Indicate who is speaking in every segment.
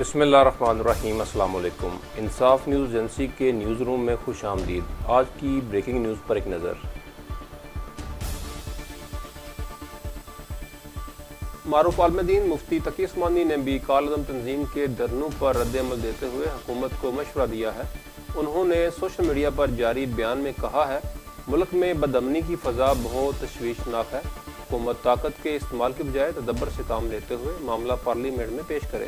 Speaker 1: بسم اللہ الرحمن الرحیم۔ السلام علیکم۔ انصاف نیوز ایجنسی کے نیوز روم میں خوش آمدید۔ آج کی بریکنگ نیوز پر ایک نظر۔ معروف عالم دین مفتی تقی عثمانی نے بھی کالعدم تنظیم کے دھرنوں پر رد عمل دیتے ہوئے حکومت کو مشورہ دیا ہے۔ انہوں نے سوشل میڈیا پر جاری بیان میں کہا ہے، ملک میں بدامنی کی فضا بہت تشویشناک ہے۔ حکومت طاقت کے استعمال کے بجائے تدبر سے کام لیتے ہوئے معاملہ پارلیمنٹ میں پیش کرے۔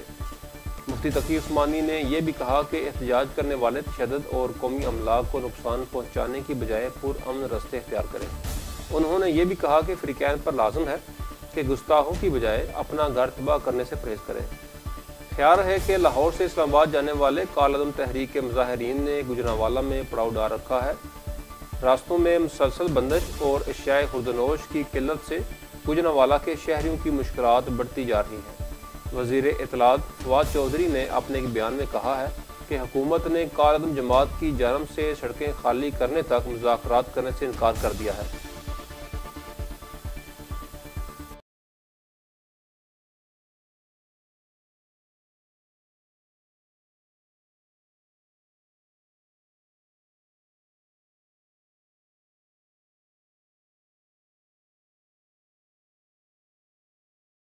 Speaker 1: مفتی تقی عثمانی نے یہ بھی کہا کہ احتجاج کرنے والے تشدد اور قومی املاک کو نقصان پہنچانے کی بجائے پرامن راستے اختیار کریں۔ انہوں نے یہ بھی کہا کہ فریقین پر لازم ہے کہ گستاخوں کی بجائے اپنا گھر تباہ کرنے سے پرہیز کریں۔ خیال ہے کہ لاہور سے اسلام آباد جانے والے کالعدم تحریک کے مظاہرین نے گجرانوالہ میں پڑاؤ ڈال رکھا ہے۔ راستوں میں مسلسل بندش اور اشیاء خوردنوش کی قلت سے گجرانوالہ کے شہریوں کی مشکلات بڑھتی جا رہی ہیں۔ وزیر اطلاعات فواد چودھری نے اپنے ایک بیان میں کہا ہے کہ حکومت نے کالعدم جماعت کی جانب سے سڑکیں خالی کرنے تک مذاکرات کرنے سے انکار کر دیا ہے۔